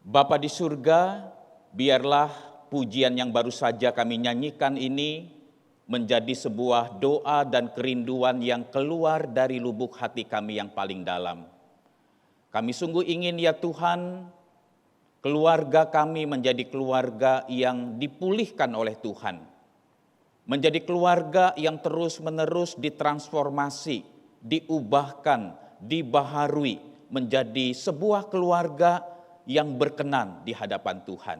Bapa di surga, biarlah pujian yang baru saja kami nyanyikan ini menjadi sebuah doa dan kerinduan yang keluar dari lubuk hati kami yang paling dalam. Kami sungguh ingin ya Tuhan, keluarga kami menjadi keluarga yang dipulihkan oleh Tuhan. Menjadi keluarga yang terus-menerus ditransformasi, diubahkan, dibaharui menjadi sebuah keluarga yang berkenan di hadapan Tuhan.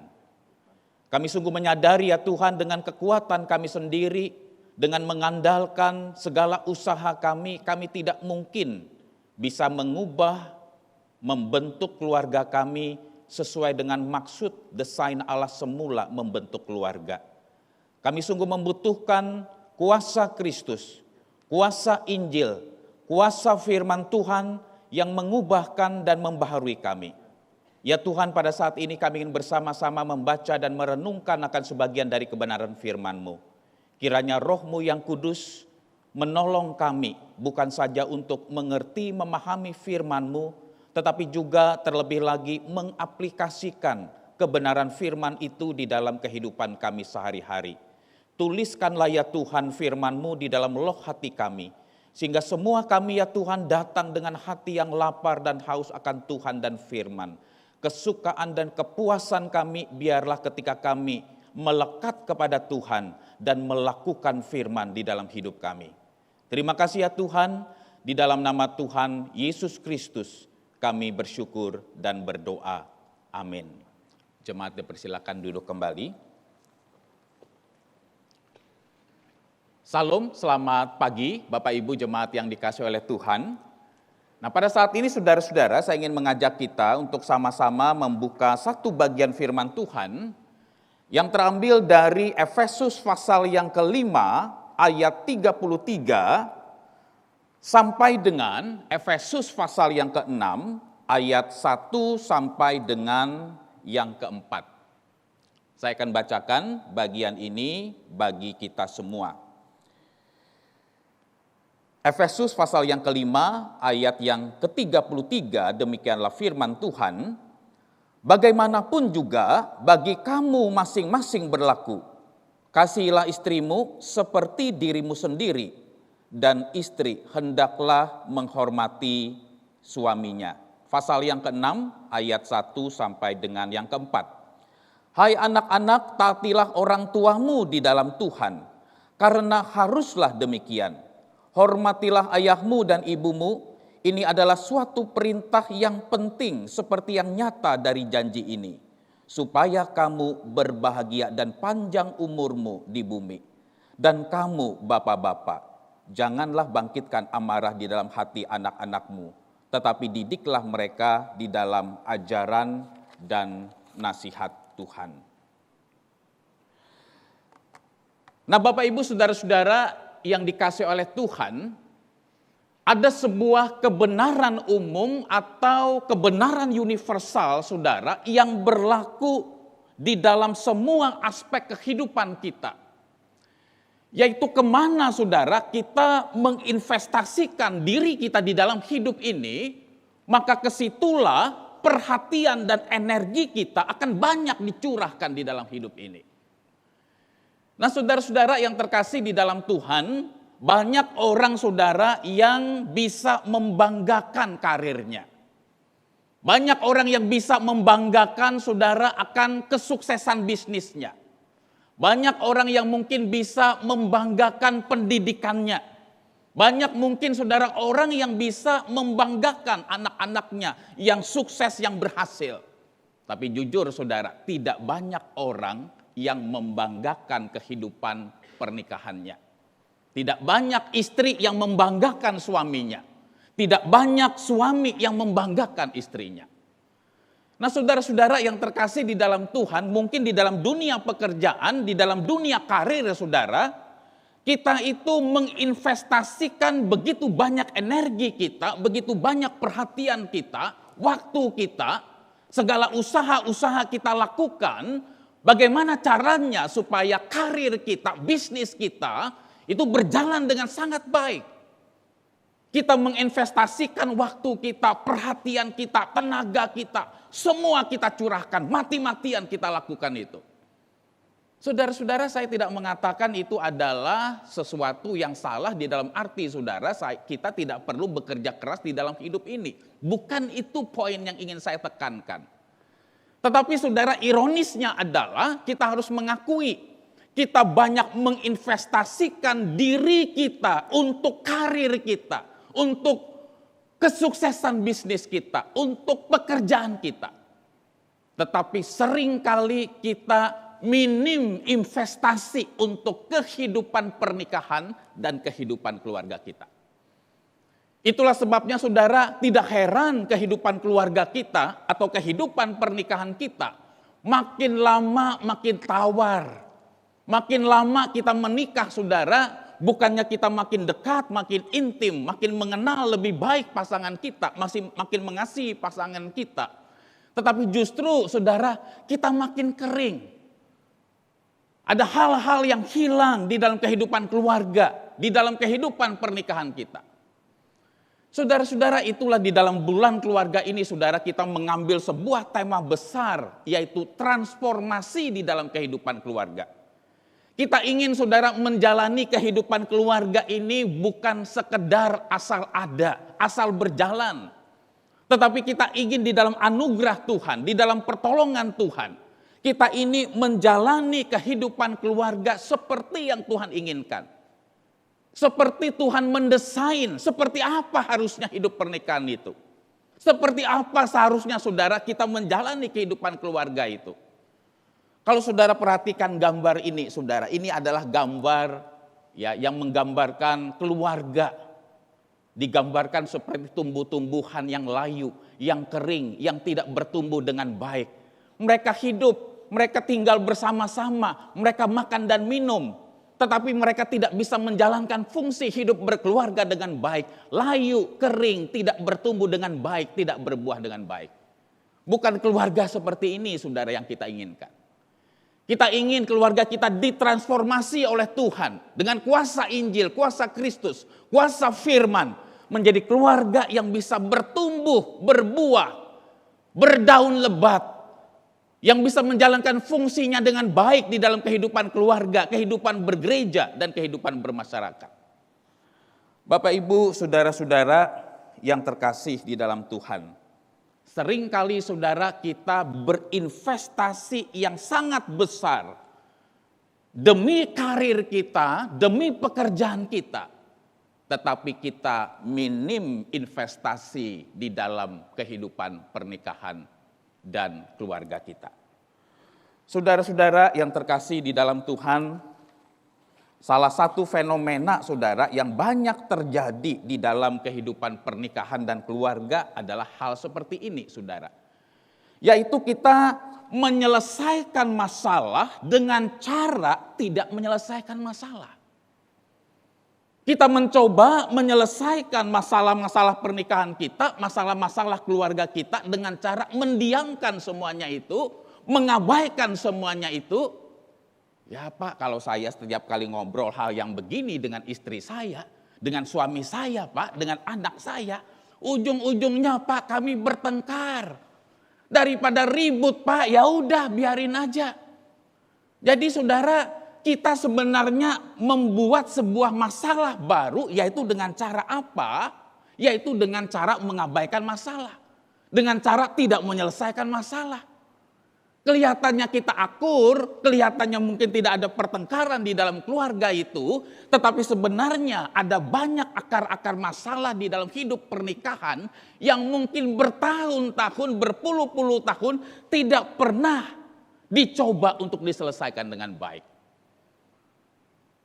Kami sungguh menyadari ya Tuhan, dengan kekuatan kami sendiri, dengan mengandalkan segala usaha kami tidak mungkin bisa mengubah, membentuk keluarga kami sesuai dengan maksud desain Allah semula membentuk keluarga. Kami sungguh membutuhkan kuasa Kristus, kuasa Injil, kuasa firman Tuhan yang mengubahkan dan membaharui kami. Ya Tuhan, pada saat ini kami ingin bersama-sama membaca dan merenungkan akan sebagian dari kebenaran firman-Mu. Kiranya Roh-Mu yang kudus menolong kami, bukan saja untuk mengerti, memahami firman-Mu, tetapi juga terlebih lagi mengaplikasikan kebenaran firman itu di dalam kehidupan kami sehari-hari. Tuliskanlah ya Tuhan firman-Mu di dalam loh hati kami, sehingga semua kami ya Tuhan datang dengan hati yang lapar dan haus akan Tuhan dan firman. Kesukaan dan kepuasan kami biarlah ketika kami melekat kepada Tuhan dan melakukan firman di dalam hidup kami. Terima kasih ya Tuhan, di dalam nama Tuhan Yesus Kristus kami bersyukur dan berdoa. Amin. Jemaat dipersilakan duduk kembali. Salam, selamat pagi Bapak Ibu jemaat yang dikasihi oleh Tuhan. Nah, pada saat ini saudara-saudara, saya ingin mengajak kita untuk sama-sama membuka satu bagian firman Tuhan yang terambil dari Efesus pasal yang kelima ayat 33 sampai dengan Efesus pasal yang keenam ayat 1 sampai dengan yang keempat. Saya akan bacakan bagian ini bagi kita semua. Efesus pasal yang kelima ayat yang ke-33, demikianlah firman Tuhan. Bagaimanapun juga bagi kamu masing-masing berlaku. Kasihilah istrimu seperti dirimu sendiri, dan istri hendaklah menghormati suaminya. Pasal yang ke-6 ayat 1 sampai dengan yang ke-4. Hai anak-anak, taatilah orang tuamu di dalam Tuhan, karena haruslah demikian. Hormatilah ayahmu dan ibumu, ini adalah suatu perintah yang penting seperti yang nyata dari janji ini, supaya kamu berbahagia dan panjang umurmu di bumi. Dan kamu bapak-bapak, janganlah bangkitkan amarah di dalam hati anak-anakmu, tetapi didiklah mereka di dalam ajaran dan nasihat Tuhan. Nah Bapak Ibu saudara-saudara yang dikasih oleh Tuhan, ada sebuah kebenaran umum atau kebenaran universal saudara yang berlaku di dalam semua aspek kehidupan kita. Yaitu kemana saudara kita menginvestasikan diri kita di dalam hidup ini, maka kesitulah perhatian dan energi kita akan banyak dicurahkan di dalam hidup ini. Nah saudara-saudara yang terkasih di dalam Tuhan, banyak orang saudara yang bisa membanggakan karirnya. Banyak orang yang bisa membanggakan saudara akan kesuksesan bisnisnya. Banyak orang yang mungkin bisa membanggakan pendidikannya. Banyak mungkin saudara orang yang bisa membanggakan anak-anaknya yang sukses, yang berhasil. Tapi jujur saudara, tidak banyak orang yang membanggakan kehidupan pernikahannya. Tidak banyak istri yang membanggakan suaminya. Tidak banyak suami yang membanggakan istrinya. Nah saudara-saudara yang terkasih di dalam Tuhan, mungkin di dalam dunia pekerjaan, di dalam dunia karir saudara, kita itu menginvestasikan begitu banyak energi kita, begitu banyak perhatian kita, waktu kita, segala usaha-usaha kita lakukan. Bagaimana caranya supaya karir kita, bisnis kita itu berjalan dengan sangat baik. Kita menginvestasikan waktu kita, perhatian kita, tenaga kita. Semua kita curahkan, mati-matian kita lakukan itu. Saudara-saudara, saya tidak mengatakan itu adalah sesuatu yang salah di dalam arti saudara, kita tidak perlu bekerja keras di dalam hidup ini. Bukan itu poin yang ingin saya tekankan. Tetapi saudara, ironisnya adalah kita harus mengakui kita banyak menginvestasikan diri kita untuk karir kita, untuk kesuksesan bisnis kita, untuk pekerjaan kita. Tetapi seringkali kita minim investasi untuk kehidupan pernikahan dan kehidupan keluarga kita. Itulah sebabnya saudara, tidak heran kehidupan keluarga kita atau kehidupan pernikahan kita makin lama makin tawar. Makin lama kita menikah saudara, bukannya kita makin dekat, makin intim, makin mengenal lebih baik pasangan kita, makin mengasihi pasangan kita. Tetapi justru saudara, kita makin kering. Ada hal-hal yang hilang di dalam kehidupan keluarga, di dalam kehidupan pernikahan kita. Saudara-saudara, itulah di dalam bulan keluarga ini saudara, kita mengambil sebuah tema besar, yaitu transformasi di dalam kehidupan keluarga. Kita ingin saudara menjalani kehidupan keluarga ini bukan sekedar asal ada, asal berjalan. Tetapi kita ingin di dalam anugerah Tuhan, di dalam pertolongan Tuhan, kita ini menjalani kehidupan keluarga seperti yang Tuhan inginkan. Seperti Tuhan mendesain, seperti apa harusnya hidup pernikahan itu. Seperti apa seharusnya saudara kita menjalani kehidupan keluarga itu. Kalau saudara perhatikan gambar ini saudara, ini adalah gambar ya yang menggambarkan keluarga. Digambarkan seperti tumbuh-tumbuhan yang layu, yang kering, yang tidak bertumbuh dengan baik. Mereka hidup, mereka tinggal bersama-sama, mereka makan dan minum. Tetapi mereka tidak bisa menjalankan fungsi hidup berkeluarga dengan baik. Layu, kering, tidak bertumbuh dengan baik, tidak berbuah dengan baik. Bukan keluarga seperti ini saudara yang kita inginkan. Kita ingin keluarga kita ditransformasi oleh Tuhan. Dengan kuasa Injil, kuasa Kristus, kuasa firman. Menjadi keluarga yang bisa bertumbuh, berbuah, berdaun lebat. Yang bisa menjalankan fungsinya dengan baik di dalam kehidupan keluarga, kehidupan bergereja, dan kehidupan bermasyarakat. Bapak, Ibu, saudara-saudara yang terkasih di dalam Tuhan. Seringkali saudara kita berinvestasi yang sangat besar demi karir kita, demi pekerjaan kita. Tetapi kita minim investasi di dalam kehidupan pernikahan dan keluarga kita. Saudara-saudara yang terkasih di dalam Tuhan, salah satu fenomena saudara yang banyak terjadi di dalam kehidupan pernikahan dan keluarga adalah hal seperti ini saudara. Yaitu kita menyelesaikan masalah dengan cara tidak menyelesaikan masalah. Kita mencoba menyelesaikan masalah-masalah pernikahan kita, masalah-masalah keluarga kita dengan cara mendiamkan semuanya itu, mengabaikan semuanya itu. Ya Pak, kalau saya setiap kali ngobrol hal yang begini dengan istri saya, dengan suami saya Pak, dengan anak saya, ujung-ujungnya Pak kami bertengkar. Daripada ribut Pak, ya udah biarin aja. Jadi saudara, kita sebenarnya membuat sebuah masalah baru, yaitu dengan cara apa? Yaitu dengan cara mengabaikan masalah. Dengan cara tidak menyelesaikan masalah. Kelihatannya kita akur, kelihatannya mungkin tidak ada pertengkaran di dalam keluarga itu, tetapi sebenarnya ada banyak akar-akar masalah di dalam hidup pernikahan yang mungkin bertahun-tahun, berpuluh-puluh tahun tidak pernah dicoba untuk diselesaikan dengan baik.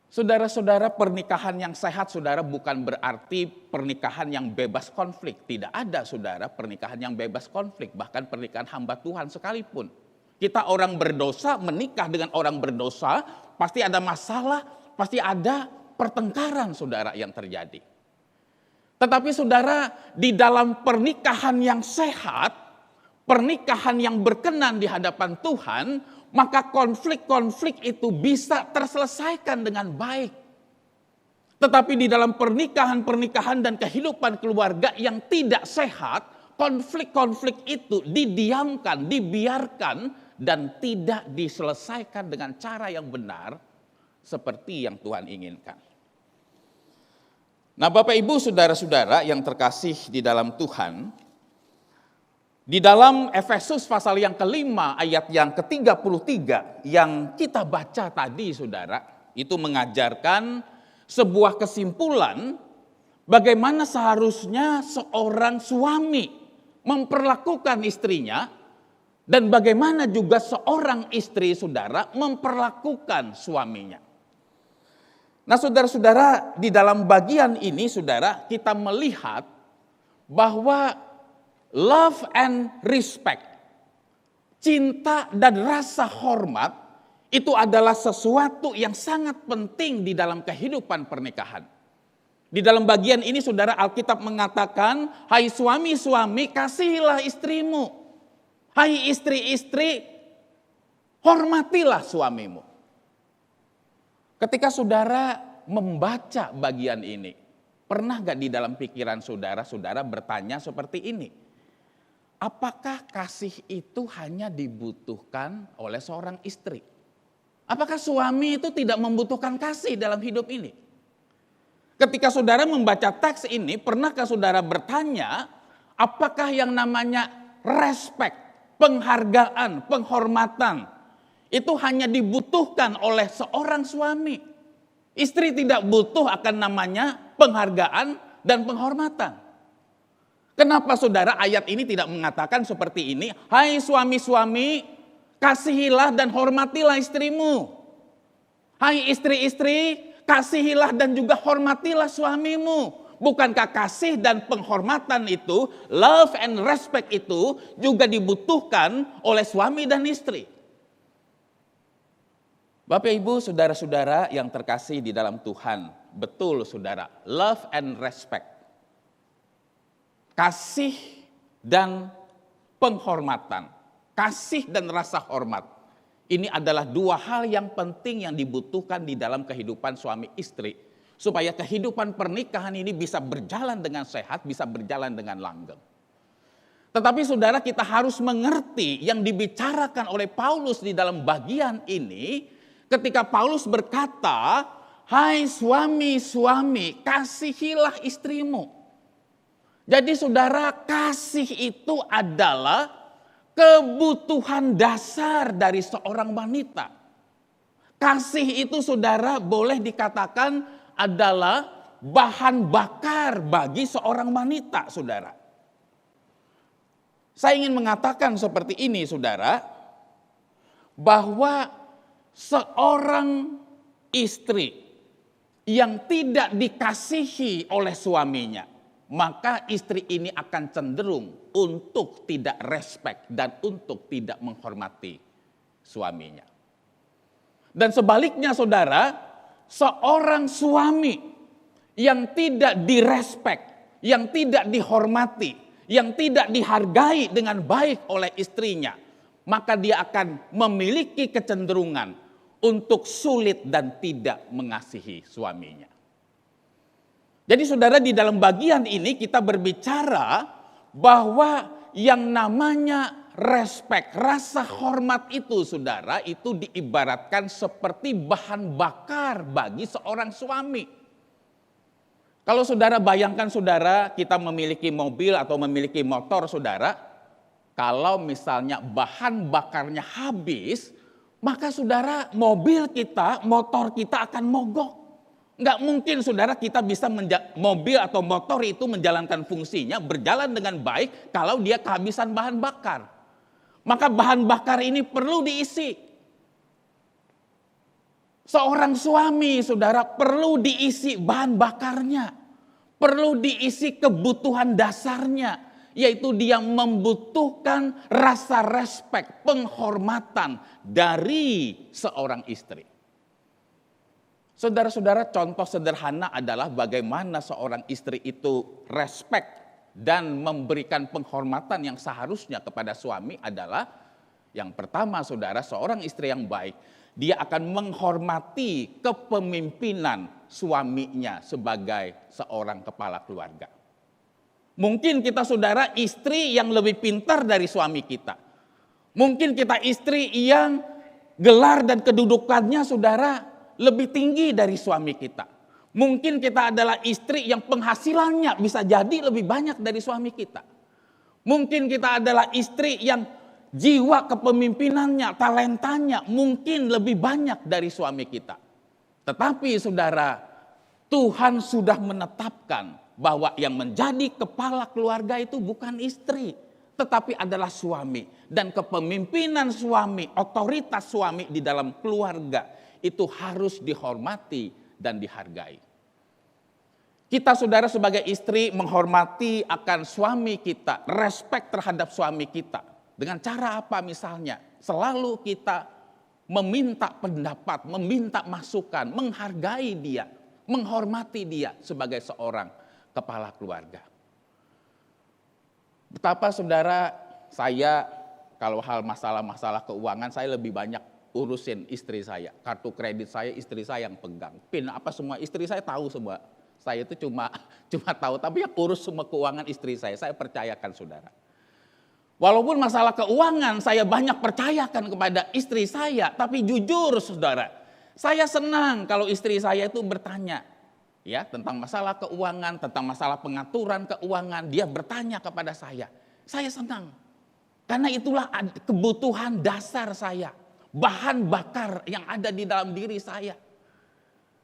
Saudara-saudara, pernikahan yang sehat saudara bukan berarti pernikahan yang bebas konflik. Tidak ada saudara pernikahan yang bebas konflik, bahkan pernikahan hamba Tuhan sekalipun. Kita orang berdosa menikah dengan orang berdosa, pasti ada masalah, pasti ada pertengkaran saudara yang terjadi. Tetapi saudara, di dalam pernikahan yang sehat, pernikahan yang berkenan di hadapan Tuhan, maka konflik-konflik itu bisa terselesaikan dengan baik. Tetapi di dalam pernikahan dan kehidupan keluarga yang tidak sehat, konflik-konflik itu didiamkan, dibiarkan, dan tidak diselesaikan dengan cara yang benar seperti yang Tuhan inginkan. Nah, Bapak Ibu, saudara-saudara yang terkasih di dalam Tuhan, di dalam Efesus pasal yang kelima ayat yang ke-33 yang kita baca tadi, saudara, itu mengajarkan sebuah kesimpulan bagaimana seharusnya seorang suami memperlakukan istrinya dan bagaimana juga seorang istri, saudara, memperlakukan suaminya. Nah, saudara-saudara, di dalam bagian ini, saudara, kita melihat bahwa love and respect, cinta dan rasa hormat, itu adalah sesuatu yang sangat penting di dalam kehidupan pernikahan. Di dalam bagian ini, saudara, Alkitab mengatakan, hai suami-suami, kasihilah istrimu. Hai istri-istri, hormatilah suamimu. Ketika saudara membaca bagian ini, pernah gak di dalam pikiran saudara, saudara bertanya seperti ini? Apakah kasih itu hanya dibutuhkan oleh seorang istri? Apakah suami itu tidak membutuhkan kasih dalam hidup ini? Ketika saudara membaca teks ini, pernahkah saudara bertanya, apakah yang namanya respect, penghargaan, penghormatan, itu hanya dibutuhkan oleh seorang suami? Istri tidak butuh akan namanya penghargaan dan penghormatan. Kenapa saudara ayat ini tidak mengatakan seperti ini? Hai suami-suami, kasihilah dan hormatilah istrimu. Hai istri-istri, kasihilah dan juga hormatilah suamimu. Bukankah kasih dan penghormatan itu, love and respect itu juga dibutuhkan oleh suami dan istri? Bapak Ibu, saudara-saudara yang terkasih di dalam Tuhan, betul saudara, love and respect, kasih dan penghormatan, kasih dan rasa hormat. Ini adalah dua hal yang penting yang dibutuhkan di dalam kehidupan suami istri. Supaya kehidupan pernikahan ini bisa berjalan dengan sehat, bisa berjalan dengan langgeng. Tetapi saudara, kita harus mengerti yang dibicarakan oleh Paulus di dalam bagian ini. Ketika Paulus berkata, hai suami-suami, kasihilah istrimu. Jadi saudara, kasih itu adalah kebutuhan dasar dari seorang wanita. Kasih itu saudara boleh dikatakan adalah bahan bakar bagi seorang wanita, saudara. Saya ingin mengatakan seperti ini, saudara, bahwa seorang istri yang tidak dikasihi oleh suaminya, maka istri ini akan cenderung untuk tidak respect dan untuk tidak menghormati suaminya. Dan sebaliknya saudara, seorang suami yang tidak direspek, yang tidak dihormati, yang tidak dihargai dengan baik oleh istrinya, maka dia akan memiliki kecenderungan untuk sulit dan tidak mengasihi suaminya. Jadi saudara, di dalam bagian ini kita berbicara bahwa yang namanya respek, rasa hormat itu saudara, itu diibaratkan seperti bahan bakar bagi seorang suami. Kalau saudara bayangkan saudara, kita memiliki mobil atau memiliki motor saudara, kalau misalnya bahan bakarnya habis, maka saudara mobil kita, motor kita akan mogok. Enggak mungkin saudara kita bisa mobil atau motor itu menjalankan fungsinya, berjalan dengan baik kalau dia kehabisan bahan bakar. Maka bahan bakar ini perlu diisi. Seorang suami saudara perlu diisi bahan bakarnya. Perlu diisi kebutuhan dasarnya. Yaitu dia membutuhkan rasa respek, penghormatan dari seorang istri. Saudara-saudara, contoh sederhana adalah bagaimana seorang istri itu respect dan memberikan penghormatan yang seharusnya kepada suami adalah yang pertama saudara, seorang istri yang baik, dia akan menghormati kepemimpinan, suaminya sebagai seorang kepala keluarga. Mungkin kita saudara istri yang lebih pintar dari suami kita. Mungkin kita istri yang gelar dan kedudukannya saudara lebih tinggi dari suami kita. Mungkin kita adalah istri yang penghasilannya bisa jadi lebih banyak dari suami kita. Mungkin kita adalah istri yang jiwa kepemimpinannya, talentanya mungkin lebih banyak dari suami kita. Tetapi saudara, Tuhan sudah menetapkan bahwa yang menjadi kepala keluarga itu bukan istri, tetapi adalah suami. Dan kepemimpinan suami, otoritas suami di dalam keluarga itu harus dihormati dan dihargai. Kita saudara sebagai istri menghormati akan suami kita, respect terhadap suami kita. Dengan cara apa misalnya? Selalu kita meminta pendapat, meminta masukan, menghargai dia, menghormati dia sebagai seorang kepala keluarga. Betapa saudara saya kalau hal masalah-masalah keuangan saya lebih banyak urusin istri saya. Kartu kredit saya istri saya yang pegang. PIN apa semua istri saya tahu semua. Saya itu cuma tahu, tapi yang urus semua keuangan istri saya percayakan saudara. Walaupun masalah keuangan saya banyak percayakan kepada istri saya, tapi jujur saudara, saya senang kalau istri saya itu bertanya ya tentang masalah keuangan, tentang masalah pengaturan keuangan, dia bertanya kepada saya. Saya senang. Karena itulah kebutuhan dasar saya, bahan bakar yang ada di dalam diri saya.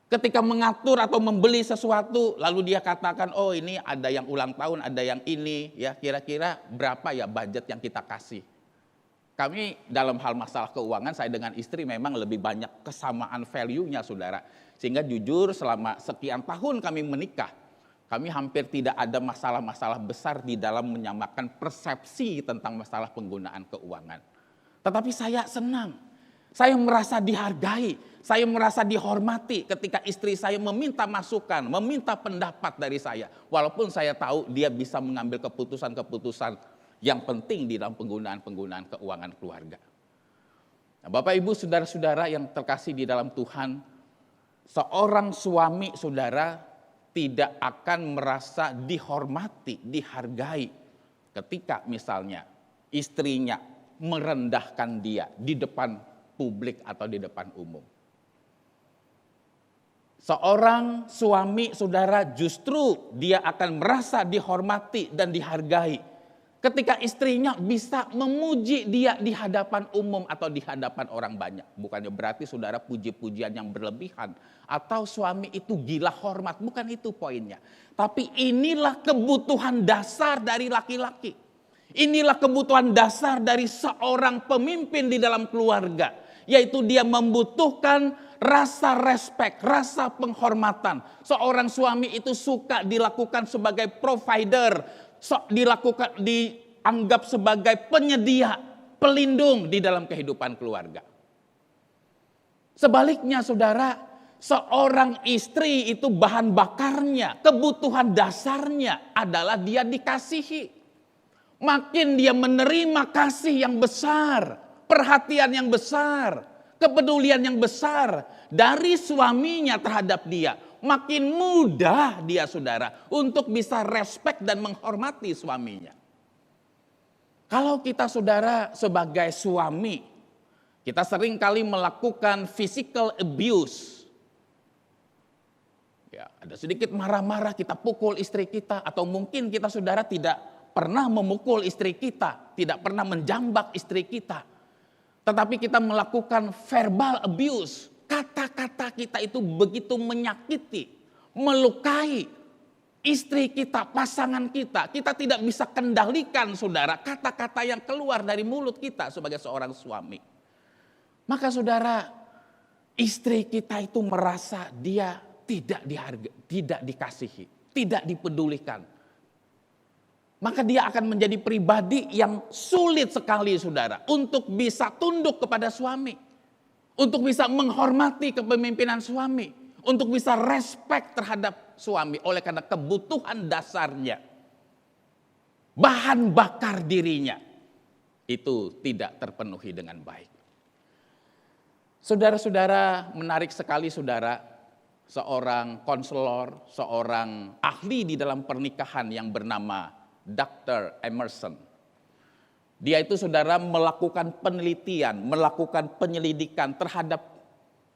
Ketika mengatur atau membeli sesuatu, lalu dia katakan, oh ini ada yang ulang tahun, ada yang ini, ya kira-kira berapa ya budget yang kita kasih. Kami dalam hal masalah keuangan, saya dengan istri memang lebih banyak kesamaan value-nya saudara. Sehingga jujur selama sekian tahun kami menikah, kami hampir tidak ada masalah-masalah besar di dalam menyamakan persepsi tentang masalah penggunaan keuangan. Tetapi saya senang, saya merasa dihargai, saya merasa dihormati ketika istri saya meminta masukan, meminta pendapat dari saya. Walaupun saya tahu dia bisa mengambil keputusan-keputusan yang penting di dalam penggunaan keuangan keluarga. Nah, Bapak Ibu saudara-saudara yang terkasih di dalam Tuhan, seorang suami saudara tidak akan merasa dihormati, dihargai ketika misalnya istrinya merendahkan dia di depan publik atau di depan umum. Seorang suami saudara justru dia akan merasa dihormati dan dihargai ketika istrinya bisa memuji dia di hadapan umum atau di hadapan orang banyak. Bukannya berarti saudara puji-pujian yang berlebihan atau suami itu gila hormat, bukan itu poinnya. Tapi inilah kebutuhan dasar dari laki-laki. Inilah kebutuhan dasar dari seorang pemimpin di dalam keluarga, yaitu dia membutuhkan rasa respect, rasa penghormatan. Seorang suami itu suka dilakukan sebagai provider, dianggap sebagai penyedia, pelindung di dalam kehidupan keluarga. Sebaliknya saudara, seorang istri itu bahan bakarnya, kebutuhan dasarnya adalah dia dikasihi. Makin dia menerima kasih yang besar, perhatian yang besar, kepedulian yang besar dari suaminya terhadap dia, makin mudah dia saudara untuk bisa respect dan menghormati suaminya. Kalau kita saudara sebagai suami, kita sering kali melakukan physical abuse. Ya, ada sedikit marah-marah kita pukul istri kita, atau mungkin kita saudara tidak pernah memukul istri kita, tidak pernah menjambak istri kita. Tetapi kita melakukan verbal abuse. Kata-kata kita itu begitu menyakiti, melukai istri kita, pasangan kita. Kita tidak bisa kendalikan saudara kata-kata yang keluar dari mulut kita sebagai seorang suami. Maka saudara, istri kita itu merasa dia tidak dihargai, tidak dikasihi, tidak dipedulikan. Maka dia akan menjadi pribadi yang sulit sekali saudara untuk bisa tunduk kepada suami. Untuk bisa menghormati kepemimpinan suami. Untuk bisa respect terhadap suami. Oleh karena kebutuhan dasarnya, bahan bakar dirinya, itu tidak terpenuhi dengan baik. Saudara-saudara, menarik sekali saudara. seorang konselor, seorang ahli di dalam pernikahan yang bernama Dr. Emerson. Dia itu saudara melakukan penelitian, melakukan penyelidikan terhadap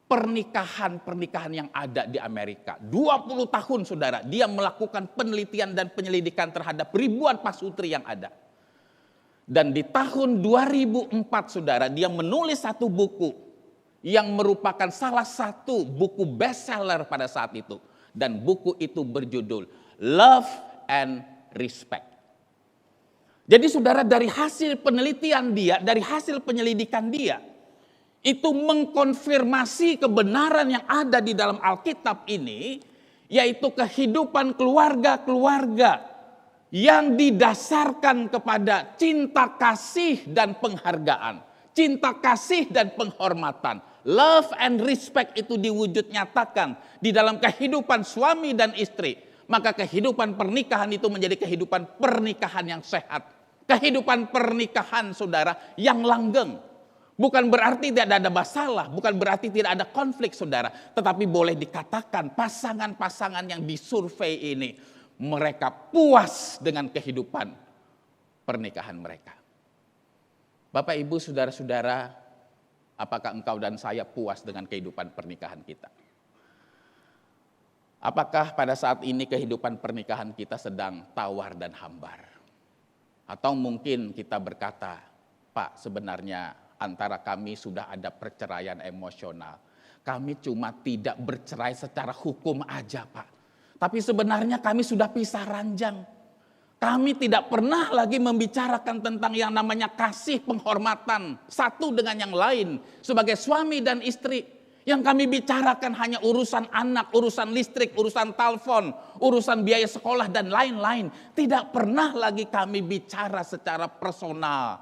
pernikahan-pernikahan yang ada di Amerika. 20 tahun saudara, dia melakukan penelitian dan penyelidikan terhadap ribuan pasutri yang ada. Dan di tahun 2004 saudara, dia menulis satu buku yang merupakan salah satu buku bestseller pada saat itu. Dan buku itu berjudul Love and Respect. Jadi saudara, dari hasil penelitian dia, dari hasil penyelidikan dia, itu mengkonfirmasi kebenaran yang ada di dalam Alkitab ini, yaitu kehidupan keluarga-keluarga yang didasarkan kepada cinta kasih dan penghargaan, cinta kasih dan penghormatan. Love and respect itu diwujud nyatakan di dalam kehidupan suami dan istri. Maka kehidupan pernikahan itu menjadi kehidupan pernikahan yang sehat. Kehidupan pernikahan saudara yang langgeng. Bukan berarti tidak ada masalah, bukan berarti tidak ada konflik saudara. Tetapi boleh dikatakan pasangan-pasangan yang disurvei ini, mereka puas dengan kehidupan pernikahan mereka. Bapak, Ibu, saudara-saudara, apakah engkau dan saya puas dengan kehidupan pernikahan kita? Apakah pada saat ini kehidupan pernikahan kita sedang tawar dan hambar? Atau mungkin kita berkata, Pak, sebenarnya antara kami sudah ada perceraian emosional. Kami cuma tidak bercerai secara hukum aja, Pak. Tapi sebenarnya kami sudah pisah ranjang. Kami tidak pernah lagi membicarakan tentang yang namanya kasih penghormatan satu dengan yang lain sebagai suami dan istri. Yang kami bicarakan hanya urusan anak, urusan listrik, urusan telepon, urusan biaya sekolah dan lain-lain. Tidak pernah lagi kami bicara secara personal,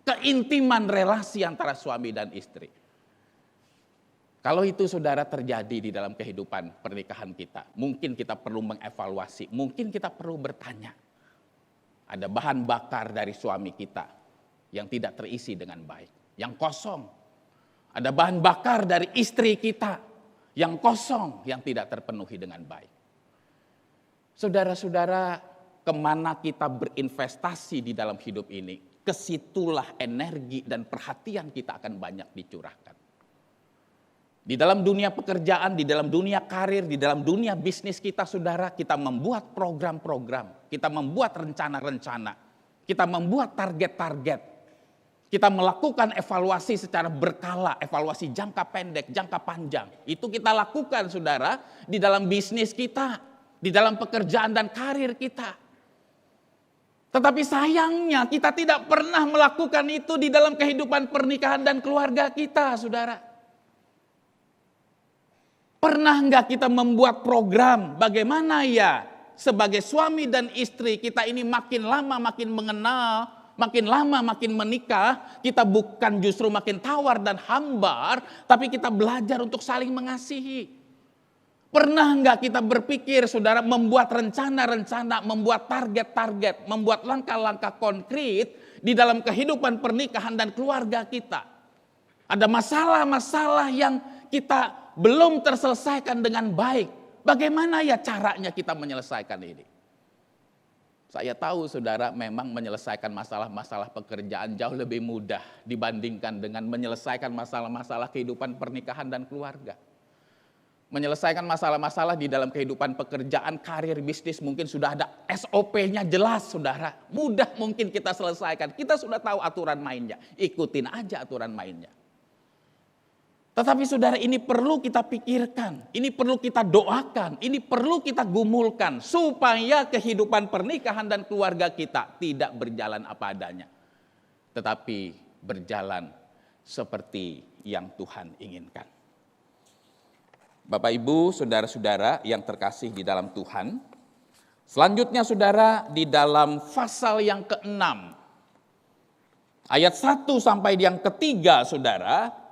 keintiman relasi antara suami dan istri. Kalau itu saudara terjadi di dalam kehidupan pernikahan kita, mungkin kita perlu mengevaluasi, mungkin kita perlu bertanya. Ada bahan bakar dari suami kita yang tidak terisi dengan baik, yang kosong. Ada bahan bakar dari istri kita yang kosong, yang tidak terpenuhi dengan baik. Saudara-saudara, kemana kita berinvestasi di dalam hidup ini, kesitulah energi dan perhatian kita akan banyak dicurahkan. Di dalam dunia pekerjaan, di dalam dunia karir, di dalam dunia bisnis kita saudara, kita membuat program-program, kita membuat rencana-rencana, kita membuat target-target. Kita melakukan evaluasi secara berkala, evaluasi jangka pendek, jangka panjang. Itu kita lakukan saudara di dalam bisnis kita, di dalam pekerjaan dan karir kita. Tetapi sayangnya kita tidak pernah melakukan itu di dalam kehidupan pernikahan dan keluarga kita saudara. Pernah enggak kita membuat program bagaimana ya sebagai suami dan istri kita ini makin lama makin mengenal, makin lama makin menikah, kita bukan justru makin tawar dan hambar, tapi kita belajar untuk saling mengasihi. Pernah enggak kita berpikir saudara membuat rencana-rencana, membuat target-target, membuat langkah-langkah konkret di dalam kehidupan pernikahan dan keluarga kita. Ada masalah-masalah yang kita belum terselesaikan dengan baik. Bagaimana ya caranya kita menyelesaikan ini? Saya tahu saudara memang menyelesaikan masalah-masalah pekerjaan jauh lebih mudah dibandingkan dengan menyelesaikan masalah-masalah kehidupan pernikahan dan keluarga. Menyelesaikan masalah-masalah di dalam kehidupan pekerjaan, karir, bisnis mungkin sudah ada SOP-nya jelas saudara. Mudah mungkin kita selesaikan, kita sudah tahu aturan mainnya, ikutin aja aturan mainnya. Tetapi saudara ini perlu kita pikirkan, ini perlu kita doakan, ini perlu kita gumulkan supaya kehidupan pernikahan dan keluarga kita tidak berjalan apa adanya. Tetapi berjalan seperti yang Tuhan inginkan. Bapak Ibu, saudara-saudara yang terkasih di dalam Tuhan. Selanjutnya saudara di dalam pasal yang ke-6. Ayat 1 sampai yang ketiga saudara.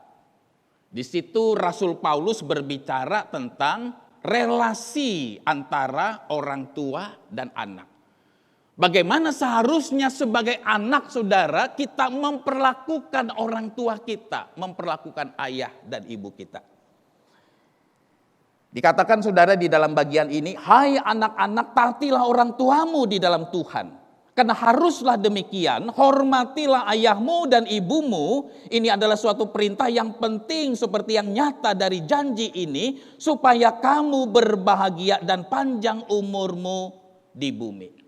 Di situ Rasul Paulus berbicara tentang relasi antara orang tua dan anak. Bagaimana seharusnya sebagai anak saudara kita memperlakukan orang tua kita, memperlakukan ayah dan ibu kita. Dikatakan saudara di dalam bagian ini, hai anak-anak, taatilah orang tuamu di dalam Tuhan. Karena haruslah demikian, hormatilah ayahmu dan ibumu. Ini adalah suatu perintah yang penting seperti yang nyata dari janji ini, supaya kamu berbahagia dan panjang umurmu di bumi.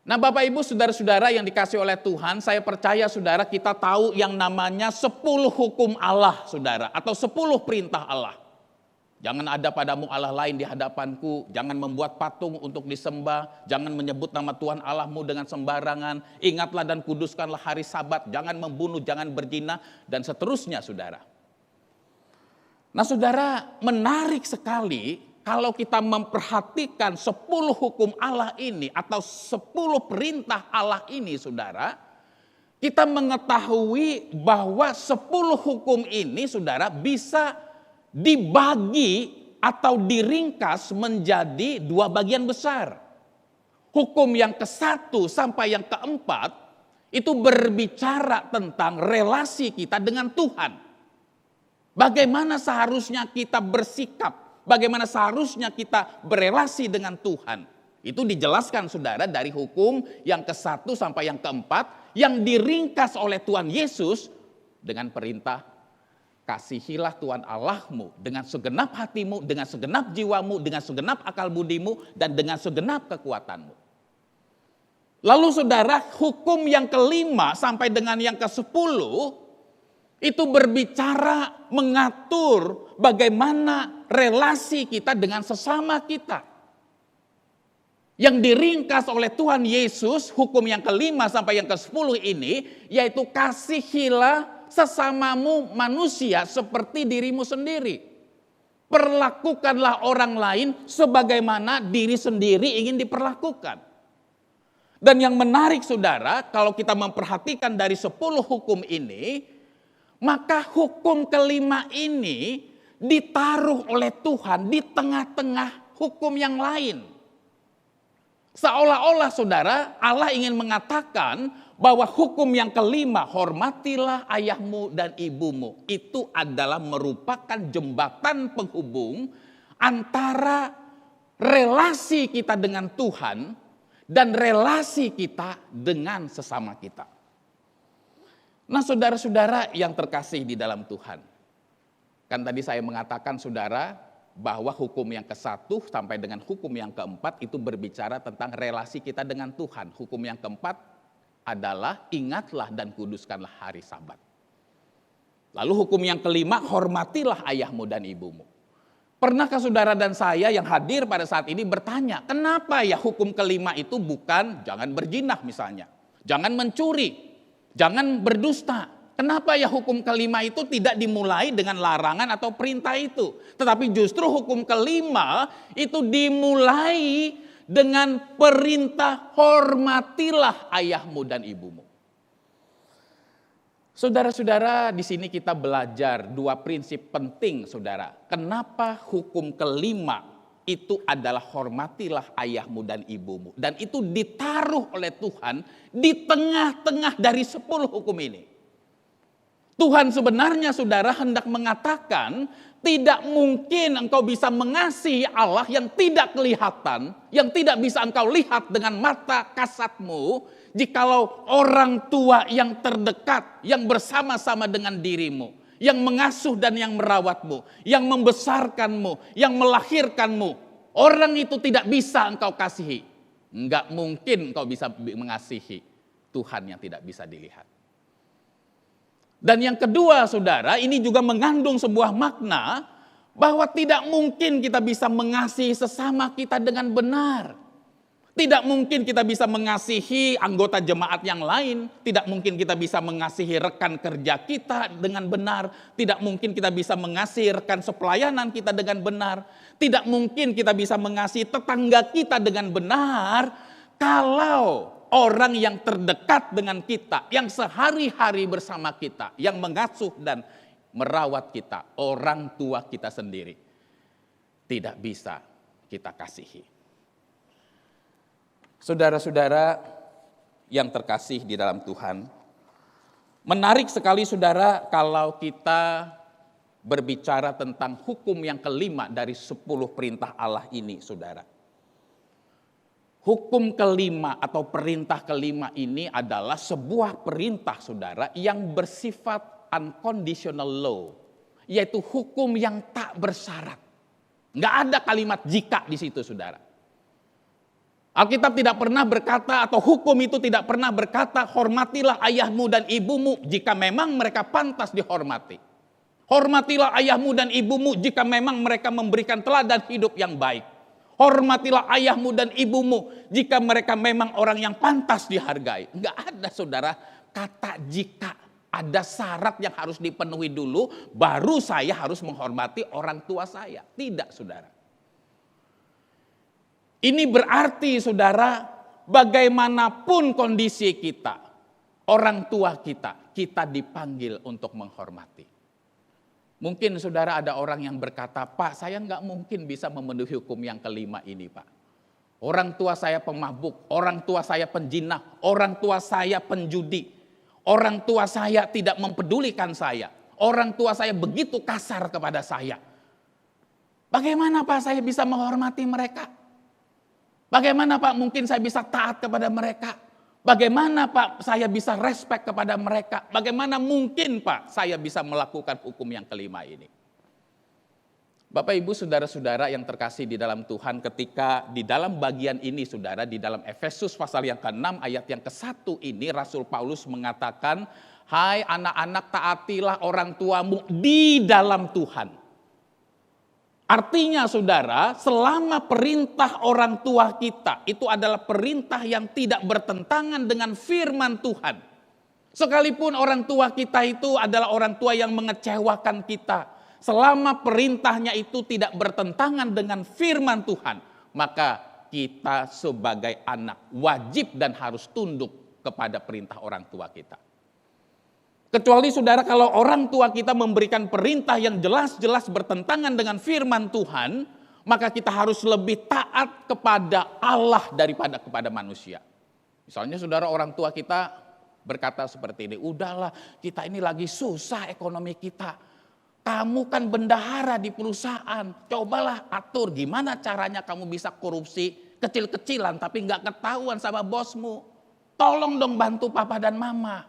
Nah Bapak Ibu saudara-saudara yang dikasih oleh Tuhan, saya percaya saudara kita tahu yang namanya 10 hukum Allah saudara, atau 10 perintah Allah. Jangan ada padamu Allah lain di hadapanku, jangan membuat patung untuk disembah, jangan menyebut nama Tuhan Allahmu dengan sembarangan, ingatlah dan kuduskanlah hari Sabat, jangan membunuh, jangan berzina, dan seterusnya saudara. Nah saudara, menarik sekali kalau kita memperhatikan 10 hukum Allah ini atau 10 perintah Allah ini saudara, kita mengetahui bahwa 10 hukum ini saudara bisa dibagi atau diringkas menjadi 2 bagian besar. Hukum yang ke-1 sampai yang ke-4 itu berbicara tentang relasi kita dengan Tuhan. Bagaimana seharusnya kita bersikap, bagaimana seharusnya kita berelasi dengan Tuhan. Itu dijelaskan saudara dari hukum yang ke-1 sampai yang ke-4 yang diringkas oleh Tuhan Yesus dengan perintah kasihilah Tuhan Allahmu dengan segenap hatimu, dengan segenap jiwamu, dengan segenap akal budimu, dan dengan segenap kekuatanmu. Lalu saudara, hukum yang ke-5 sampai dengan yang ke-10 itu berbicara mengatur bagaimana relasi kita dengan sesama kita. Yang diringkas oleh Tuhan Yesus, hukum yang ke-5 sampai yang ke-10 ini, yaitu kasihilah sesamamu manusia seperti dirimu sendiri. Perlakukanlah orang lain sebagaimana diri sendiri ingin diperlakukan. Dan yang menarik saudara, kalau kita memperhatikan dari 10 hukum ini, maka hukum ke-5 ini ditaruh oleh Tuhan di tengah-tengah hukum yang lain. Seolah-olah saudara, Allah ingin mengatakan bahwa hukum yang ke-5, hormatilah ayahmu dan ibumu, itu adalah merupakan jembatan penghubung antara relasi kita dengan Tuhan dan relasi kita dengan sesama kita. Nah saudara-saudara yang terkasih di dalam Tuhan, kan tadi saya mengatakan saudara, bahwa hukum yang ke-1 sampai dengan hukum yang ke-4 itu berbicara tentang relasi kita dengan Tuhan. Hukum yang ke-4 adalah ingatlah dan kuduskanlah hari Sabat. Lalu hukum yang ke-5, hormatilah ayahmu dan ibumu. Pernahkah saudara dan saya yang hadir pada saat ini bertanya, kenapa ya hukum ke-5 itu bukan jangan berzina misalnya, jangan mencuri, jangan berdusta. Kenapa ya hukum ke-5 itu tidak dimulai dengan larangan atau perintah itu. Tetapi justru hukum ke-5 itu dimulai dengan perintah hormatilah ayahmu dan ibumu. Saudara-saudara, di sini kita belajar 2 prinsip penting saudara. Kenapa hukum ke-5 itu adalah hormatilah ayahmu dan ibumu. Dan itu ditaruh oleh Tuhan di tengah-tengah dari 10 hukum ini. Tuhan sebenarnya saudara hendak mengatakan tidak mungkin engkau bisa mengasihi Allah yang tidak kelihatan, yang tidak bisa engkau lihat dengan mata kasatmu, jikalau orang tua yang terdekat, yang bersama-sama dengan dirimu, yang mengasuh dan yang merawatmu, yang membesarkanmu, yang melahirkanmu, orang itu tidak bisa engkau kasihi. Enggak mungkin engkau bisa mengasihi Tuhan yang tidak bisa dilihat. Dan yang kedua saudara, ini juga mengandung sebuah makna bahwa tidak mungkin kita bisa mengasihi sesama kita dengan benar. Tidak mungkin kita bisa mengasihi anggota jemaat yang lain. Tidak mungkin kita bisa mengasihi rekan kerja kita dengan benar. Tidak mungkin kita bisa mengasihi rekan sepelayanan kita dengan benar. Tidak mungkin kita bisa mengasihi tetangga kita dengan benar kalau orang yang terdekat dengan kita, yang sehari-hari bersama kita, yang mengasuh dan merawat kita, orang tua kita sendiri, tidak bisa kita kasihi. Saudara-saudara yang terkasih di dalam Tuhan, menarik sekali saudara kalau kita berbicara tentang hukum yang kelima dari 10 perintah Allah ini, saudara. Hukum kelima atau perintah kelima ini adalah sebuah perintah, saudara, yang bersifat unconditional law, yaitu hukum yang tak bersyarat. Nggak ada kalimat jika di situ, saudara. Alkitab tidak pernah berkata, atau hukum itu tidak pernah berkata, hormatilah ayahmu dan ibumu jika memang mereka pantas dihormati. Hormatilah ayahmu dan ibumu jika memang mereka memberikan teladan hidup yang baik. Hormatilah ayahmu dan ibumu jika mereka memang orang yang pantas dihargai. Enggak ada, saudara, kata jika. Ada syarat yang harus dipenuhi dulu, baru saya harus menghormati orang tua saya. Tidak, saudara. Ini berarti, saudara, bagaimanapun kondisi kita, orang tua kita, kita dipanggil untuk menghormati. Mungkin, saudara, ada orang yang berkata, Pak, saya nggak mungkin bisa memenuhi hukum yang kelima ini, Pak. Orang tua saya pemabuk, orang tua saya penjinah, orang tua saya penjudi, orang tua saya tidak mempedulikan saya, orang tua saya begitu kasar kepada saya. Bagaimana, Pak, saya bisa menghormati mereka? Bagaimana, Pak, mungkin saya bisa taat kepada mereka? Bagaimana, Pak, saya bisa respect kepada mereka? Bagaimana mungkin, Pak, saya bisa melakukan hukum yang kelima ini? Bapak, Ibu, saudara-saudara yang terkasih di dalam Tuhan, ketika di dalam bagian ini, saudara, di dalam Efesus pasal yang ke-6 ayat yang ke-1 ini, Rasul Paulus mengatakan, hai anak-anak, taatilah orang tuamu di dalam Tuhan. Artinya, saudara, selama perintah orang tua kita itu adalah perintah yang tidak bertentangan dengan firman Tuhan. Sekalipun orang tua kita itu adalah orang tua yang mengecewakan kita, selama perintahnya itu tidak bertentangan dengan firman Tuhan, maka kita sebagai anak wajib dan harus tunduk kepada perintah orang tua kita. Kecuali, saudara, kalau orang tua kita memberikan perintah yang jelas-jelas bertentangan dengan firman Tuhan, maka kita harus lebih taat kepada Allah daripada kepada manusia. Misalnya, saudara, orang tua kita berkata seperti ini, udahlah, kita ini lagi susah ekonomi kita. Kamu kan bendahara di perusahaan, cobalah atur gimana caranya kamu bisa korupsi kecil-kecilan tapi nggak ketahuan sama bosmu. Tolong dong bantu papa dan mama.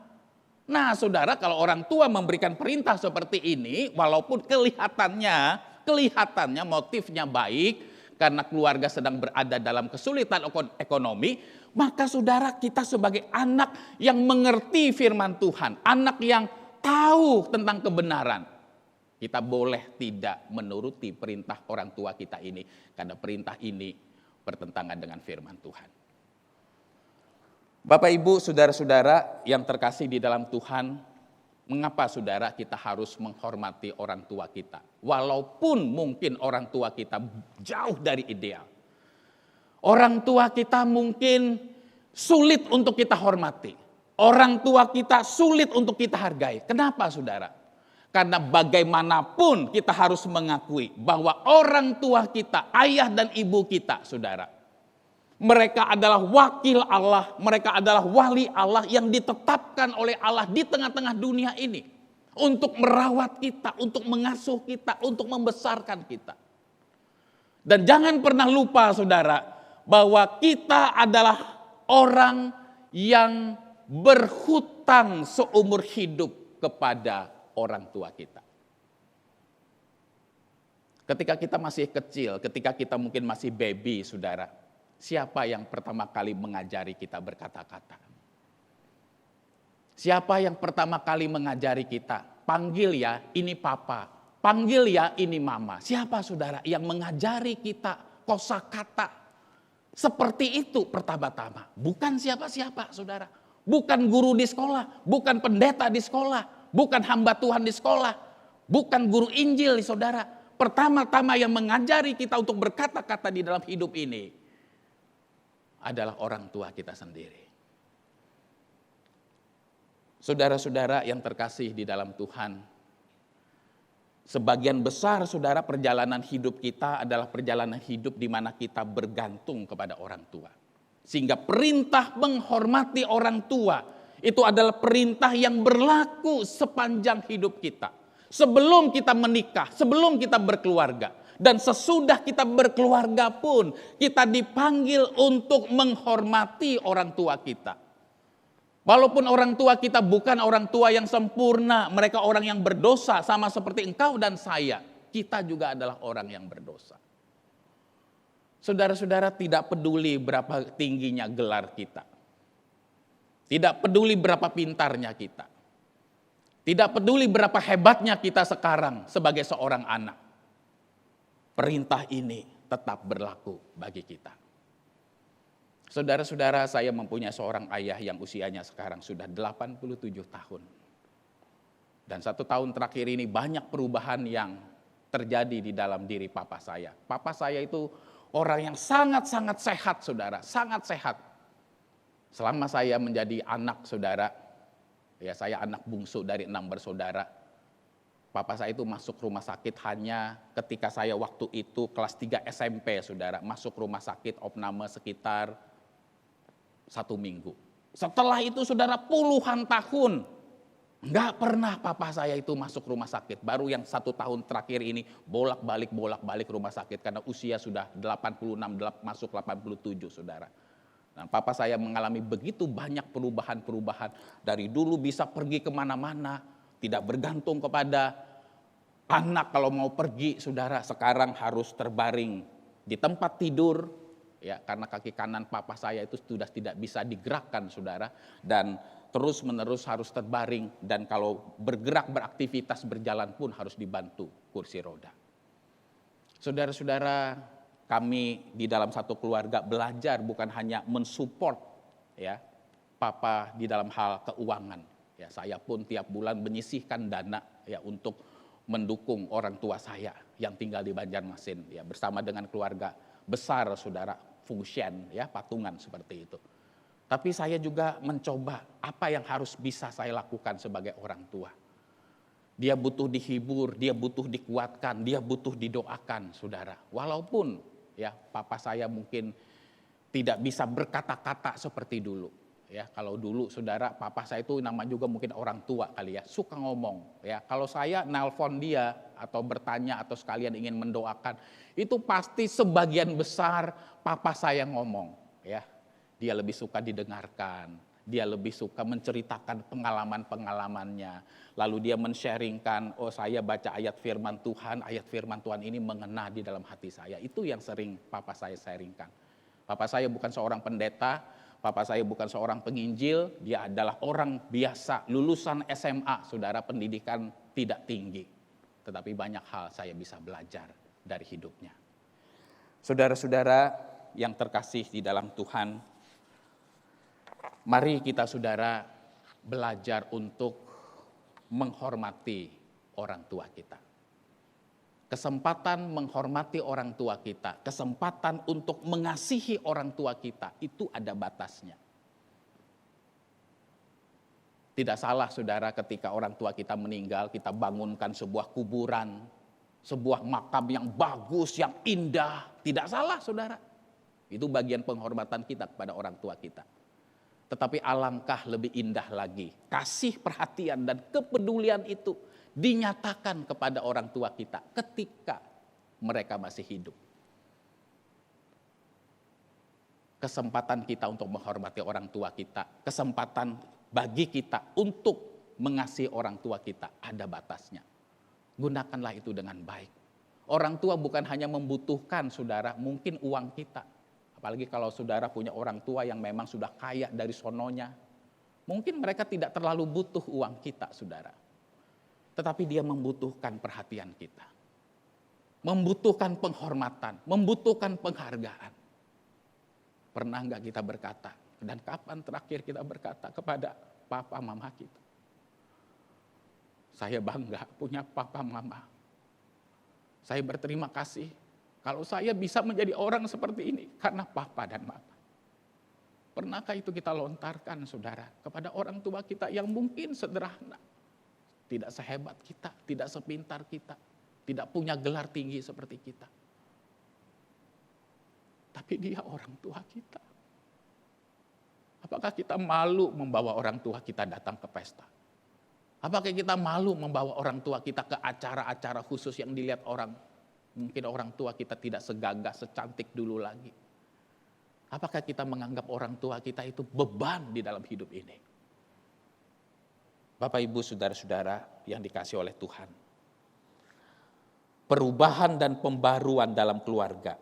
Nah, saudara, kalau orang tua memberikan perintah seperti ini, walaupun kelihatannya motifnya baik, karena keluarga sedang berada dalam kesulitan ekonomi, maka, saudara, kita sebagai anak yang mengerti firman Tuhan, anak yang tahu tentang kebenaran, kita boleh tidak menuruti perintah orang tua kita ini, karena perintah ini bertentangan dengan firman Tuhan. Bapak, Ibu, saudara-saudara yang terkasih di dalam Tuhan, mengapa, saudara, kita harus menghormati orang tua kita? Walaupun mungkin orang tua kita jauh dari ideal. Orang tua kita mungkin sulit untuk kita hormati. Orang tua kita sulit untuk kita hargai. Kenapa, saudara? Karena bagaimanapun kita harus mengakui bahwa orang tua kita, ayah dan ibu kita, saudara, mereka adalah wakil Allah, mereka adalah wali Allah yang ditetapkan oleh Allah di tengah-tengah dunia ini. Untuk merawat kita, untuk mengasuh kita, untuk membesarkan kita. Dan jangan pernah lupa, saudara, bahwa kita adalah orang yang berhutang seumur hidup kepada orang tua kita. Ketika kita masih kecil, ketika kita mungkin masih baby, saudara, siapa yang pertama kali mengajari kita berkata-kata? Siapa yang pertama kali mengajari kita? Panggil ya, ini papa. Panggil ya, ini mama. Siapa, saudara, yang mengajari kita kosakata seperti itu pertama-tama? Bukan siapa-siapa, saudara. Bukan guru di sekolah, bukan pendeta di sekolah, bukan hamba Tuhan di sekolah, bukan guru Injil, saudara. Pertama-tama yang mengajari kita untuk berkata-kata di dalam hidup ini adalah orang tua kita sendiri. Saudara-saudara yang terkasih di dalam Tuhan, sebagian besar, saudara, perjalanan hidup kita adalah perjalanan hidup di mana kita bergantung kepada orang tua. Sehingga perintah menghormati orang tua itu adalah perintah yang berlaku sepanjang hidup kita. Sebelum kita menikah, sebelum kita berkeluarga. Dan sesudah kita berkeluarga pun kita dipanggil untuk menghormati orang tua kita. Walaupun orang tua kita bukan orang tua yang sempurna, mereka orang yang berdosa sama seperti engkau dan saya. Kita juga adalah orang yang berdosa. Saudara-saudara, tidak peduli berapa tingginya gelar kita. Tidak peduli berapa pintarnya kita. Tidak peduli berapa hebatnya kita sekarang sebagai seorang anak. Perintah ini tetap berlaku bagi kita. Saudara-saudara, saya mempunyai seorang ayah yang usianya sekarang sudah 87 tahun. Dan 1 tahun terakhir ini banyak perubahan yang terjadi di dalam diri papa saya. Papa saya itu orang yang sangat-sangat sehat, saudara. Sangat sehat. Selama saya menjadi anak, saudara, ya saya anak bungsu dari 6 bersaudara. Papa saya itu masuk rumah sakit hanya ketika saya waktu itu kelas 3 SMP, saudara. Masuk rumah sakit opname sekitar 1 minggu. Setelah itu, saudara, puluhan tahun nggak pernah papa saya itu masuk rumah sakit. Baru yang 1 tahun terakhir ini bolak-balik rumah sakit karena usia sudah 86, masuk 87, saudara. Nah, papa saya mengalami begitu banyak perubahan-perubahan. Dari dulu bisa pergi kemana-mana, tidak bergantung kepada anak kalau mau pergi, saudara. Sekarang harus terbaring di tempat tidur, ya, karena kaki kanan papa saya itu sudah tidak bisa digerakkan, saudara. Dan terus menerus harus terbaring, dan kalau bergerak beraktivitas berjalan pun harus dibantu kursi roda. Saudara-saudara, kami di dalam satu keluarga belajar bukan hanya mensupport, ya, papa di dalam hal keuangan. Ya, saya pun tiap bulan menyisihkan dana, ya, untuk mendukung orang tua saya yang tinggal di Banjarmasin, ya, bersama dengan keluarga besar, saudara, Fungsian, ya, patungan seperti itu. Tapi saya juga mencoba apa yang harus bisa saya lakukan sebagai orang tua. Dia butuh dihibur, dia butuh dikuatkan, dia butuh didoakan, saudara. Walaupun, ya, papa saya mungkin tidak bisa berkata-kata seperti dulu. Ya, kalau dulu, saudara, papa saya itu nama juga mungkin orang tua kali ya, suka ngomong. Ya, kalau saya nelpon dia atau bertanya atau sekalian ingin mendoakan, itu pasti sebagian besar papa saya ngomong. Ya, dia lebih suka didengarkan, dia lebih suka menceritakan pengalaman-pengalamannya. Lalu dia men-sharingkan, oh saya baca ayat firman Tuhan ini mengena di dalam hati saya. Itu yang sering papa saya sharingkan. Papa saya bukan seorang pendeta, papa saya bukan seorang penginjil, dia adalah orang biasa, lulusan SMA, saudara, pendidikan tidak tinggi. Tetapi banyak hal saya bisa belajar dari hidupnya. Saudara-saudara yang terkasih di dalam Tuhan, mari kita, saudara, belajar untuk menghormati orang tua kita. Kesempatan menghormati orang tua kita, kesempatan untuk mengasihi orang tua kita, itu ada batasnya. Tidak salah, saudara, ketika orang tua kita meninggal, kita bangunkan sebuah kuburan, sebuah makam yang bagus, yang indah. Tidak salah, saudara. Itu bagian penghormatan kita kepada orang tua kita. Tetapi alangkah lebih indah lagi, kasih perhatian dan kepedulian itu dinyatakan kepada orang tua kita ketika mereka masih hidup. Kesempatan kita untuk menghormati orang tua kita, kesempatan bagi kita untuk mengasihi orang tua kita ada batasnya. Gunakanlah itu dengan baik. Orang tua bukan hanya membutuhkan, saudara, mungkin uang kita. Apalagi kalau saudara punya orang tua yang memang sudah kaya dari sononya. Mungkin mereka tidak terlalu butuh uang kita, saudara. Tetapi dia membutuhkan perhatian kita. Membutuhkan penghormatan, membutuhkan penghargaan. Pernah enggak kita berkata, dan kapan terakhir kita berkata kepada papa mama kita? Saya bangga punya papa mama. Saya berterima kasih kalau saya bisa menjadi orang seperti ini karena papa dan mama. Pernahkah itu kita lontarkan, saudara, kepada orang tua kita yang mungkin sederhana, tidak sehebat kita, tidak sepintar kita, tidak punya gelar tinggi seperti kita. Tapi dia orang tua kita. Apakah kita malu membawa orang tua kita datang ke pesta? Apakah kita malu membawa orang tua kita ke acara-acara khusus yang dilihat orang? Mungkin orang tua kita tidak segagah, secantik dulu lagi. Apakah kita menganggap orang tua kita itu beban di dalam hidup ini? Bapak, Ibu, saudara-saudara yang dikasihi oleh Tuhan. Perubahan dan pembaruan dalam keluarga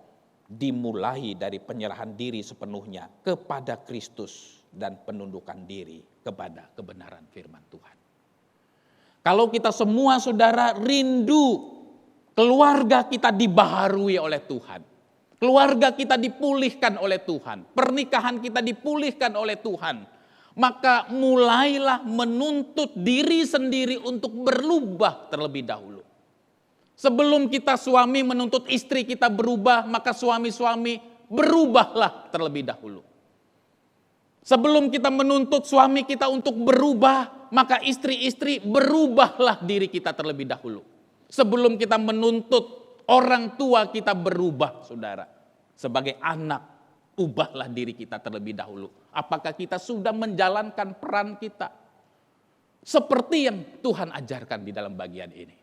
dimulai dari penyerahan diri sepenuhnya kepada Kristus dan penundukan diri kepada kebenaran firman Tuhan. Kalau kita semua saudara rindu keluarga kita dibaharui oleh Tuhan, keluarga kita dipulihkan oleh Tuhan, pernikahan kita dipulihkan oleh Tuhan, maka mulailah menuntut diri sendiri untuk berubah terlebih dahulu. Sebelum kita suami menuntut istri kita berubah, maka suami-suami berubahlah terlebih dahulu. Sebelum kita menuntut suami kita untuk berubah, maka istri-istri berubahlah diri kita terlebih dahulu. Sebelum kita menuntut orang tua kita berubah, saudara. Sebagai anak, ubahlah diri kita terlebih dahulu. Apakah kita sudah menjalankan peran kita seperti yang Tuhan ajarkan di dalam bagian ini?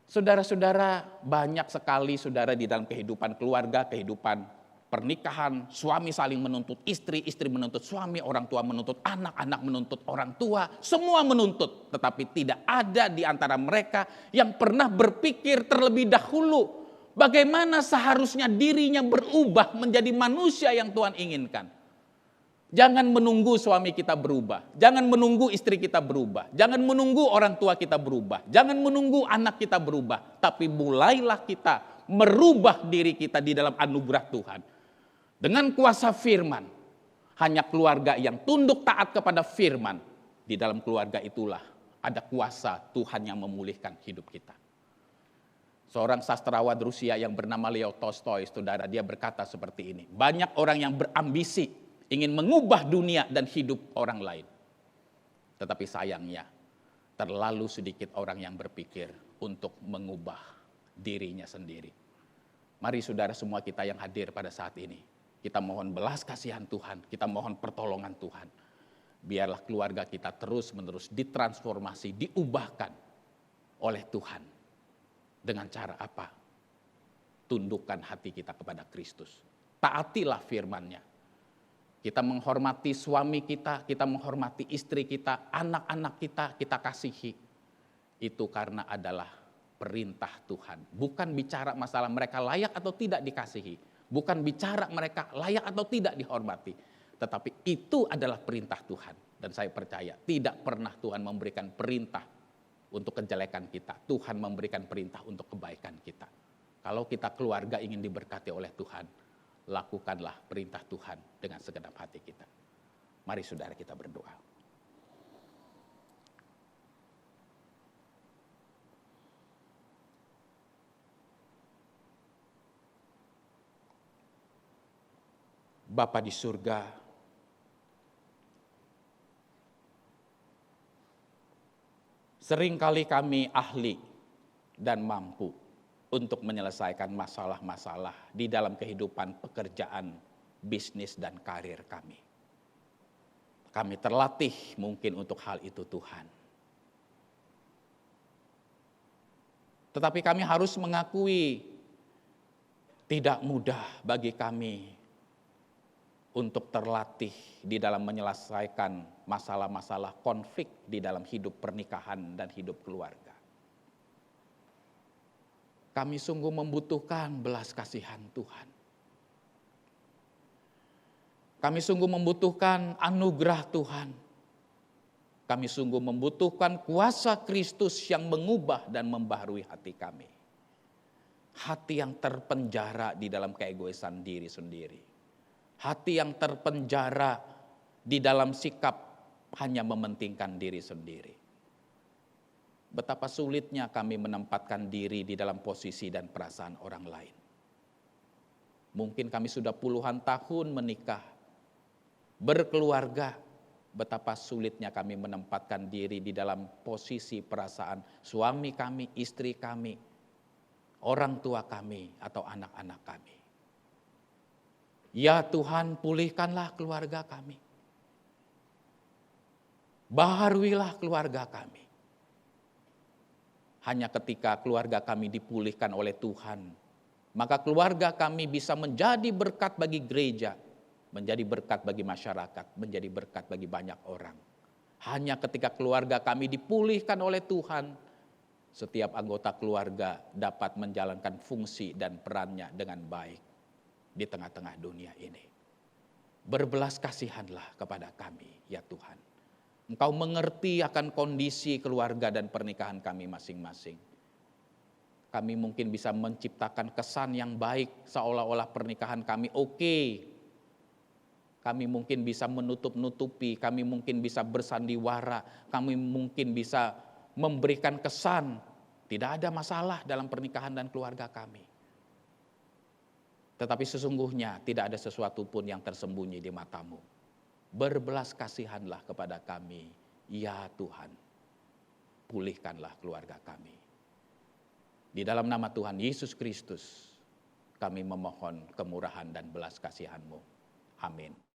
Saudara-saudara, banyak sekali saudara di dalam kehidupan keluarga, kehidupan pernikahan, suami saling menuntut istri, istri menuntut suami, orang tua menuntut anak, anak menuntut orang tua, semua menuntut. Tetapi tidak ada di antara mereka yang pernah berpikir terlebih dahulu bagaimana seharusnya dirinya berubah menjadi manusia yang Tuhan inginkan. Jangan menunggu suami kita berubah, jangan menunggu istri kita berubah, jangan menunggu orang tua kita berubah, jangan menunggu anak kita berubah, tapi mulailah kita merubah diri kita di dalam anugerah Tuhan. Dengan kuasa firman, hanya keluarga yang tunduk taat kepada firman, di dalam keluarga itulah ada kuasa Tuhan yang memulihkan hidup kita. Seorang sastrawan Rusia yang bernama Leo Tolstoy, saudara, dia berkata seperti ini. Banyak orang yang berambisi ingin mengubah dunia dan hidup orang lain. Tetapi sayangnya, terlalu sedikit orang yang berpikir untuk mengubah dirinya sendiri. Mari saudara semua kita yang hadir pada saat ini, kita mohon belas kasihan Tuhan, kita mohon pertolongan Tuhan. Biarlah keluarga kita terus-menerus ditransformasi, diubahkan oleh Tuhan. Dengan cara apa? Tundukkan hati kita kepada Kristus. Taatilah firman-Nya. Kita menghormati suami kita menghormati istri kita, anak-anak kita kasihi. Itu karena adalah perintah Tuhan. Bukan bicara masalah mereka layak atau tidak dikasihi. Bukan bicara mereka layak atau tidak dihormati. Tetapi itu adalah perintah Tuhan. Dan saya percaya tidak pernah Tuhan memberikan perintah untuk kejelekan kita. Tuhan memberikan perintah untuk kebaikan kita. Kalau kita keluarga ingin diberkati oleh Tuhan, lakukanlah perintah Tuhan dengan segenap hati kita. Mari saudara kita berdoa. Bapa di surga, seringkali kami ahli dan mampu untuk menyelesaikan masalah-masalah di dalam kehidupan pekerjaan, bisnis, dan karir kami. Kami terlatih mungkin untuk hal itu Tuhan. Tetapi kami harus mengakui tidak mudah bagi kami untuk terlatih di dalam menyelesaikan masalah-masalah konflik di dalam hidup pernikahan dan hidup keluarga. Kami sungguh membutuhkan belas kasihan Tuhan. Kami sungguh membutuhkan anugerah Tuhan. Kami sungguh membutuhkan kuasa Kristus yang mengubah dan membaharui hati kami. Hati yang terpenjara di dalam keegoisan diri sendiri. Hati yang terpenjara di dalam sikap hanya mementingkan diri sendiri. Betapa sulitnya kami menempatkan diri di dalam posisi dan perasaan orang lain. Mungkin kami sudah puluhan tahun menikah, berkeluarga. Betapa sulitnya kami menempatkan diri di dalam posisi perasaan suami kami, istri kami, orang tua kami, atau anak-anak kami. Ya Tuhan, pulihkanlah keluarga kami. Baharuilah keluarga kami. Hanya ketika keluarga kami dipulihkan oleh Tuhan, maka keluarga kami bisa menjadi berkat bagi gereja, menjadi berkat bagi masyarakat, menjadi berkat bagi banyak orang. Hanya ketika keluarga kami dipulihkan oleh Tuhan, setiap anggota keluarga dapat menjalankan fungsi dan perannya dengan baik di tengah-tengah dunia ini. Berbelas kasihanlah kepada kami, ya Tuhan. Engkau mengerti akan kondisi keluarga dan pernikahan kami masing-masing. Kami mungkin bisa menciptakan kesan yang baik seolah-olah pernikahan kami oke. Kami mungkin bisa menutup-nutupi, kami mungkin bisa bersandiwara, kami mungkin bisa memberikan kesan tidak ada masalah dalam pernikahan dan keluarga kami. Tetapi sesungguhnya tidak ada sesuatu pun yang tersembunyi di matamu. Berbelas kasihanlah kepada kami, ya Tuhan. Pulihkanlah keluarga kami. Di dalam nama Tuhan Yesus Kristus, kami memohon kemurahan dan belas kasihan-Mu. Amin.